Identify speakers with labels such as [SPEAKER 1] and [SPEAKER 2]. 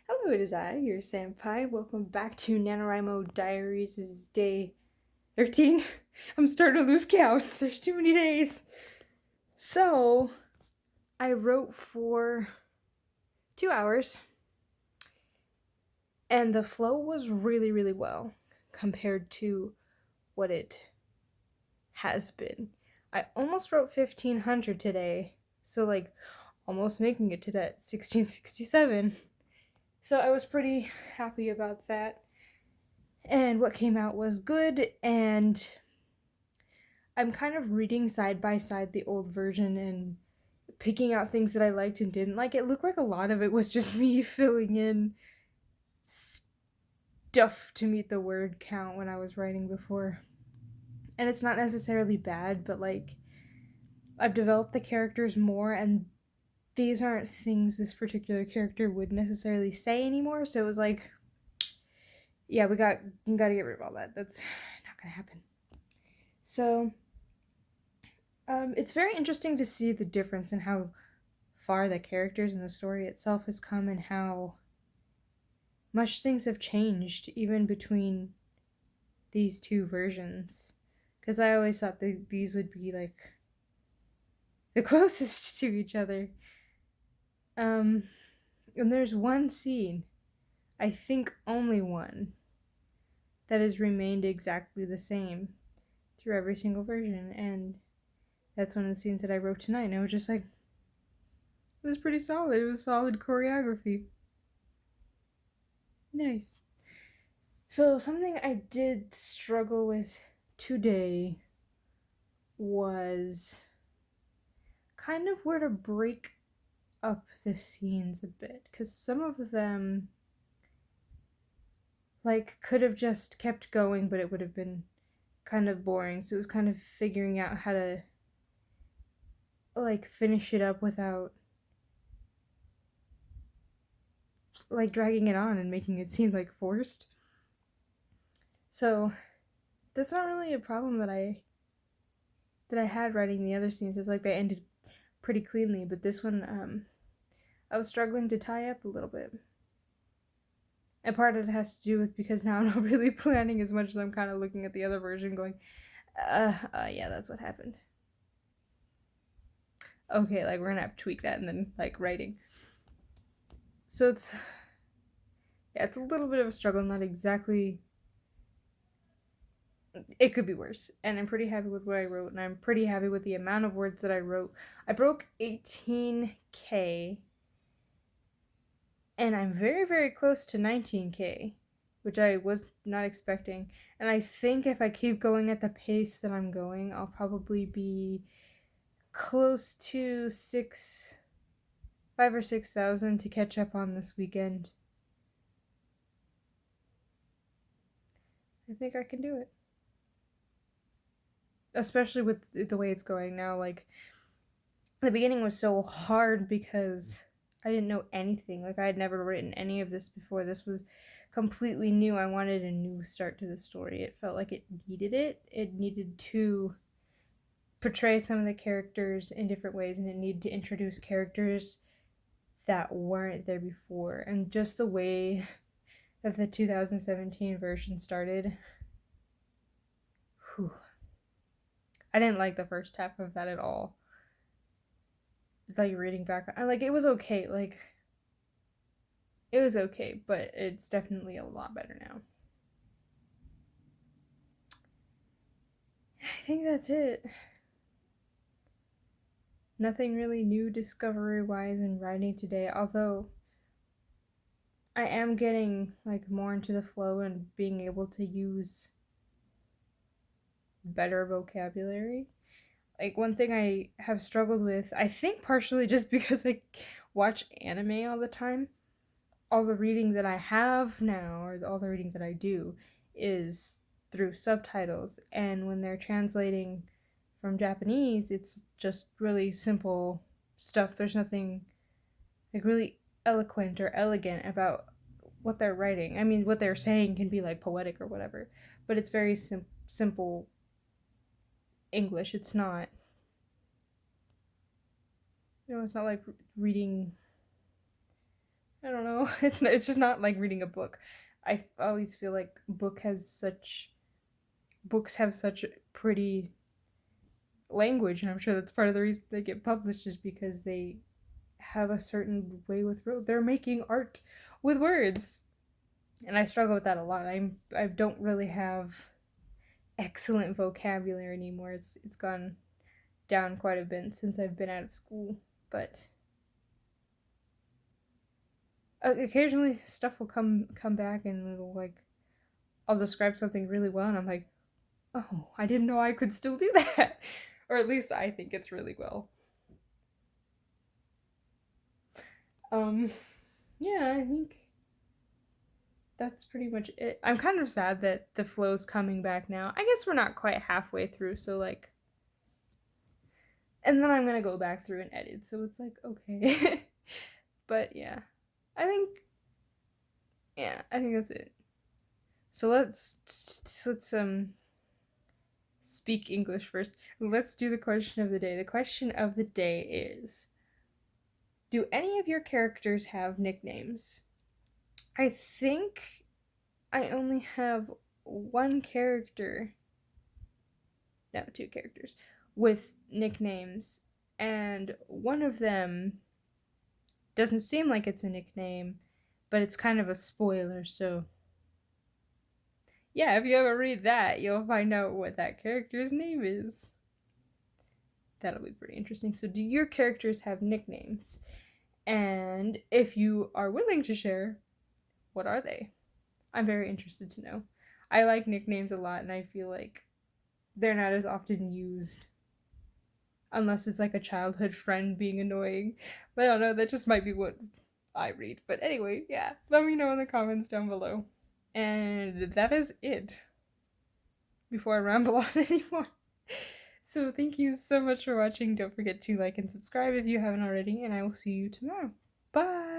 [SPEAKER 1] Hello, it is I, your senpai. Welcome back to NaNoWriMo Diaries. This is day 13. I'm starting to lose count. There's too many days. So, I wrote for 2 hours, and the flow was really, really well compared to what it has been. I almost wrote 1500 today, so almost making it to that 1667. So I was pretty happy about that. And what came out was good, and I'm kind of reading side by side the old version and picking out things that I liked and didn't like. It looked like a lot of it was just me filling in stuff to meet the word count when I was writing before. And it's not necessarily bad, but I've developed the characters more, and these aren't things this particular character would necessarily say anymore. So it was like, yeah, we gotta get rid of all that. That's not gonna happen. So it's very interesting to see the difference in how far the characters and the story itself has come, and how much things have changed even between these two versions. Because I always thought that these would be the closest to each other. And there's one scene, I think only one, that has remained exactly the same through every single version, and that's one of the scenes that I wrote tonight, and I was just like, it was pretty solid. It was solid choreography. Nice. So something I did struggle with today was kind of where to break up the scenes a bit, because some of them could have just kept going, but it would have been kind of boring. So it was kind of figuring out how to finish it up without dragging it on and making it seem forced. So that's not really a problem that I had writing the other scenes. It's they ended pretty cleanly, but this one I was struggling to tie up a little bit. And part of it has to do with because now I'm not really planning as much as I'm kind of looking at the other version going, yeah, that's what happened. Okay, we're gonna have to tweak that and then writing. So it's a little bit of a struggle, not exactly. It could be worse, and I'm pretty happy with what I wrote, and I'm pretty happy with the amount of words that I wrote. I broke 18K, and I'm very, very close to 19K, which I was not expecting. And I think if I keep going at the pace that I'm going, I'll probably be close to 5 or 6,000 to catch up on this weekend. I think I can do it. Especially with the way it's going now. The beginning was so hard because I didn't know anything. I had never written any of this before. This was completely new. I wanted a new start to the story. It felt like it needed it. It needed to portray some of the characters in different ways, and it needed to introduce characters that weren't there before. And just the way that the 2017 version started, whew, I didn't like the first half of that at all. It's reading back. It was okay. It was okay, but it's definitely a lot better now. I think that's it. Nothing really new discovery-wise in writing today, although I am getting more into the flow and being able to use better vocabulary. One thing I have struggled with, I think partially just because I watch anime all the time, all the reading that I have now, or all the reading that I do, is through subtitles. And when they're translating from Japanese, it's just really simple stuff. There's nothing really eloquent or elegant about what they're writing. I mean, what they're saying can be poetic or whatever, but it's very simple English. It's not, it's not reading, I don't know. It's just not like reading a book. I always feel like books have such pretty language, and I'm sure that's part of the reason they get published is because they have a certain way with they're making art with words. And I struggle with that a lot. I don't really have excellent vocabulary anymore. It's gone down quite a bit since I've been out of school, but occasionally stuff will come back and it'll like I'll describe something really well and I'm like, "Oh, I didn't know I could still do that." Or at least I think it's really well. Um yeah, I think that's pretty much it. I'm kind of sad that the flow's coming back now. I guess we're not quite halfway through, so like and then I'm gonna go back through and edit, so it's like okay. But yeah. I think I think that's it. So let's speak English first. Let's do the question of the day. The question of the day is, do any of your characters have nicknames? I think I only have one character, no, two characters with nicknames, and one of them doesn't seem like it's a nickname, but it's kind of a spoiler, so yeah, if you ever read that, you'll find out what that character's name is. That'll be pretty interesting. So, do your characters have nicknames? And if you are willing to share, what are they? I'm very interested to know. I like nicknames a lot, and I feel like they're not as often used. Unless it's like a childhood friend being annoying. But I don't know, that just might be what I read. But anyway, yeah, let me know in the comments down below. And that is it. Before I ramble on anymore. So thank you so much for watching. Don't forget to like and subscribe if you haven't already, and I will see you tomorrow. Bye!